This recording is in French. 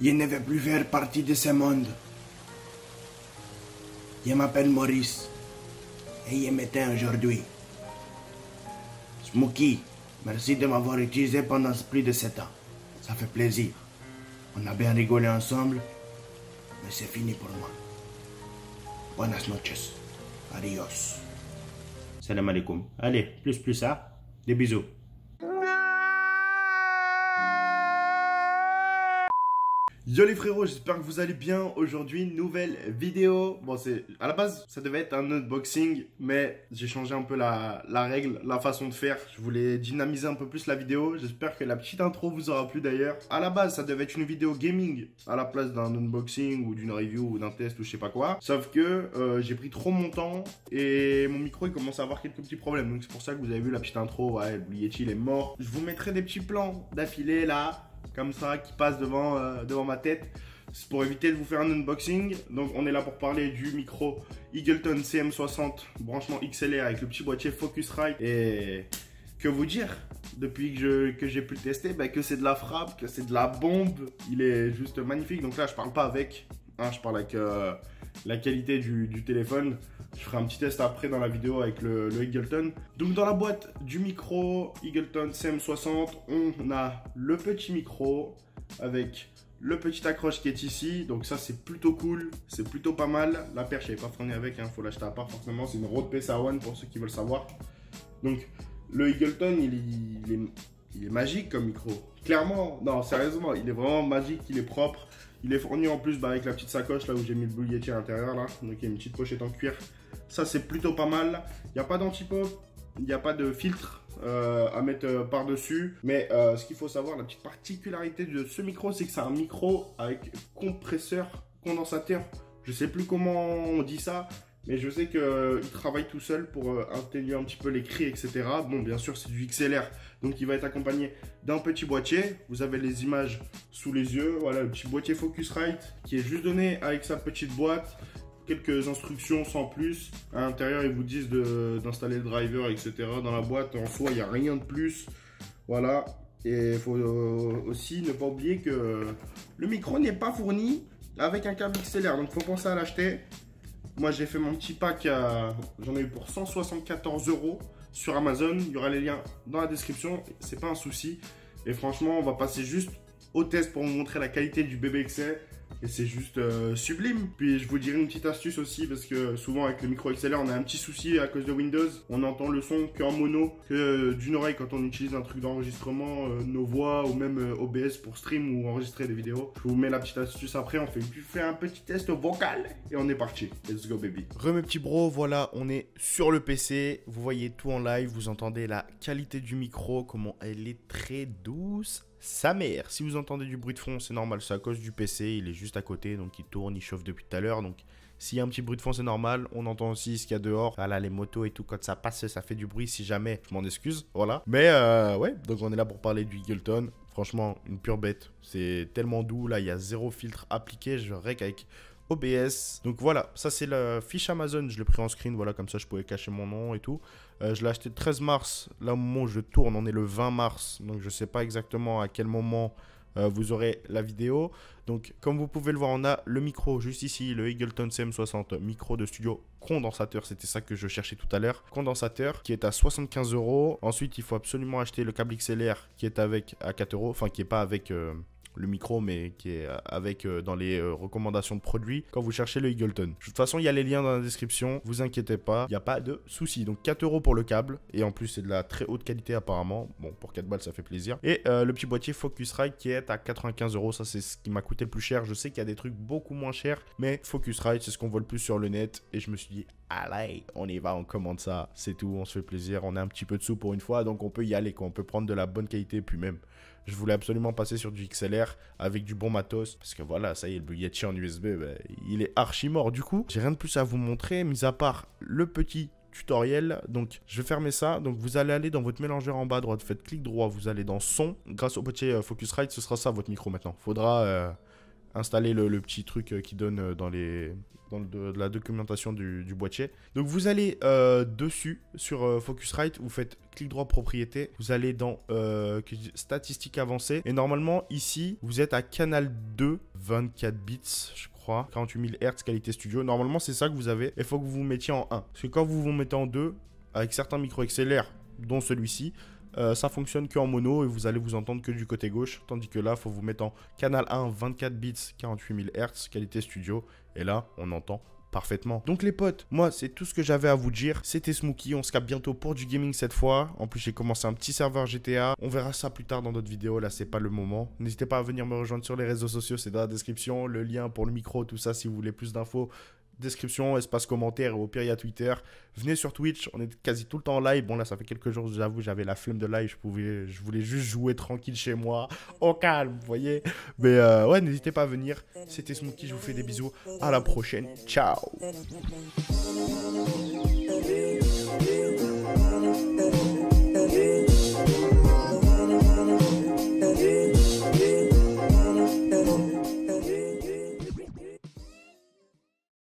Je ne veux plus faire partie de ce monde. Je m'appelle Maurice et je m'éteins aujourd'hui. Smokey, merci de m'avoir utilisé pendant plus de 7 ans. Ça fait plaisir. On a bien rigolé ensemble, mais c'est fini pour moi. Buenas noches. Adios. Salam alaikum. Allez, plus, hein. Des bisous. Yo les frérots, j'espère que vous allez bien. Aujourd'hui, nouvelle vidéo. Bon, à la base, ça devait être un unboxing, mais j'ai changé un peu la règle, la façon de faire. Je voulais dynamiser un peu plus la vidéo. J'espère que la petite intro vous aura plu d'ailleurs. À la base, ça devait être une vidéo gaming à la place d'un unboxing ou d'une review ou d'un test ou je sais pas quoi. Sauf que j'ai pris trop mon temps et mon micro il commence à avoir quelques petits problèmes. Donc c'est pour ça que vous avez vu la petite intro. Ouais, le Blue Yeti il est mort. Je vous mettrai des petits plans d'affilée là, comme ça, qui passe devant ma tête. C'est pour éviter de vous faire un unboxing. Donc on est là pour parler du micro Eagleton CM60 branchement XLR avec le petit boîtier Focusrite. Et que vous dire, depuis que j'ai pu le tester, que c'est de la frappe, que c'est de la bombe. Il est juste magnifique. Donc là je parle pas avec, hein, je parle avec la qualité du téléphone. Je ferai un petit test après dans la vidéo avec le Eagleton. Donc dans la boîte du micro Eagleton CM60, on a le petit micro avec le petit accroche qui est ici. Donc ça c'est plutôt cool, c'est plutôt pas mal. La perche elle n'est pas fournie avec, faut l'acheter à part forcément. C'est une Rode PSA-1 pour ceux qui veulent savoir. Donc le Eagleton il est magique comme micro. Clairement, non sérieusement, il est vraiment magique, il est propre. Il est fourni en plus avec la petite sacoche là où j'ai mis le Blue Yeti à l'intérieur là. Donc il y a une petite pochette en cuir. Ça c'est plutôt pas mal. Il n'y a pas d'anti-pop, il n'y a pas de filtre à mettre par-dessus. Mais ce qu'il faut savoir, la petite particularité de ce micro, c'est que c'est un micro avec compresseur, condensateur. Je sais plus comment on dit ça, mais je sais qu'il travaille tout seul pour atténuer un petit peu les cris, etc. Bon, bien sûr, c'est du XLR, donc il va être accompagné d'un petit boîtier. Vous avez les images sous les yeux. Voilà, le petit boîtier Focusrite qui est juste donné avec sa petite boîte. Quelques instructions sans plus. À l'intérieur, ils vous disent d'installer le driver, etc. Dans la boîte, en soi, il n'y a rien de plus. Voilà. Et il faut aussi ne pas oublier que le micro n'est pas fourni avec un câble XLR. Donc, il faut penser à l'acheter. Moi, j'ai fait mon petit pack. J'en ai eu pour 174 € sur Amazon. Il y aura les liens dans la description. C'est pas un souci. Et franchement, on va passer juste au test pour vous montrer la qualité du bébé que c'est. Et c'est juste sublime. Puis je vous dirai une petite astuce aussi, parce que souvent avec le micro XLR on a un petit souci à cause de Windows. On entend le son qu'en mono, que d'une oreille quand on utilise un truc d'enregistrement, nos voix ou même OBS pour stream ou enregistrer des vidéos. Je vous mets la petite astuce après, on fait un petit test vocal et on est parti. Let's go baby. Mes petits bros, voilà, on est sur le PC. Vous voyez tout en live, vous entendez la qualité du micro, comment elle est très douce. Sa mère, si vous entendez du bruit de fond, c'est normal, c'est à cause du PC, il est juste à côté, donc il tourne, il chauffe depuis tout à l'heure, donc s'il y a un petit bruit de fond, c'est normal. On entend aussi ce qu'il y a dehors, voilà, les motos et tout, quand ça passe, ça fait du bruit, si jamais, je m'en excuse, voilà. Mais ouais, donc on est là pour parler du Eagleton, franchement, une pure bête, c'est tellement doux, là, il y a zéro filtre appliqué, je rec avec OBS. Donc voilà, ça c'est la fiche Amazon, je l'ai pris en screen, voilà, comme ça je pouvais cacher mon nom et tout. Je l'ai acheté le 13 mars, là au moment où je tourne, on est le 20 mars, donc je sais pas exactement à quel moment vous aurez la vidéo. Donc comme vous pouvez le voir, on a le micro juste ici, le Eagleton CM60, micro de studio condensateur, c'était ça que je cherchais tout à l'heure. Condensateur qui est à 75 €. Ensuite, il faut absolument acheter le câble XLR qui est avec à 4 €, enfin qui est pas avec le micro, mais qui est avec dans les recommandations de produits quand vous cherchez le Eagleton. De toute façon, il y a les liens dans la description, vous inquiétez pas, il n'y a pas de souci. Donc 4 € pour le câble, et en plus c'est de la très haute qualité apparemment. Bon, pour 4 balles ça fait plaisir. Et le petit boîtier Focusrite qui est à 95 €, ça c'est ce qui m'a coûté le plus cher. Je sais qu'il y a des trucs beaucoup moins chers, mais Focusrite c'est ce qu'on voit le plus sur le net, et je me suis dit, allez, on y va, on commande ça, c'est tout, on se fait plaisir, on a un petit peu de sous pour une fois, donc on peut y aller, quoi. On peut prendre de la bonne qualité, puis même je voulais absolument passer sur du XLR avec du bon matos. Parce que voilà, ça y est, le Blue Yeti en USB, il est archi mort. Du coup, j'ai rien de plus à vous montrer, mis à part le petit tutoriel. Donc, je vais fermer ça. Donc, vous allez aller dans votre mélangeur en bas à droite. Faites clic droit, vous allez dans son. Grâce au petit Focusrite, ce sera ça votre micro maintenant. Faudra installer le petit truc qui donne dans la documentation du boîtier. Donc vous allez dessus sur Focusrite, vous faites clic droit propriété, vous allez dans statistiques avancées et normalement ici vous êtes à canal 2 24 bits, je crois. 48 000 Hz qualité studio. Normalement, c'est ça que vous avez. Il faut que vous vous mettiez en 1. Parce que quand vous vous mettez en 2, avec certains micros XLR, dont celui-ci, ça fonctionne qu'en mono et vous allez vous entendre que du côté gauche. Tandis que là, il faut vous mettre en canal 1, 24 bits, 48 000 Hz, qualité studio. Et là, on entend parfaitement. Donc les potes, moi c'est tout ce que j'avais à vous dire. C'était Smokey, on se capte bientôt pour du gaming cette fois. En plus j'ai commencé un petit serveur GTA. On verra ça plus tard dans d'autres vidéos, là c'est pas le moment. N'hésitez pas à venir me rejoindre sur les réseaux sociaux, c'est dans la description. Le lien pour le micro, tout ça si vous voulez plus d'infos. Description, espace commentaire, et au pire il y a Twitter. Venez sur Twitch, on est quasi tout le temps en live. Bon là ça fait quelques jours, j'avoue, j'avais la flemme de live, je voulais juste jouer tranquille chez moi, au calme, vous voyez. Mais ouais, n'hésitez pas à venir. C'était Smokey, je vous fais des bisous. À la prochaine, ciao.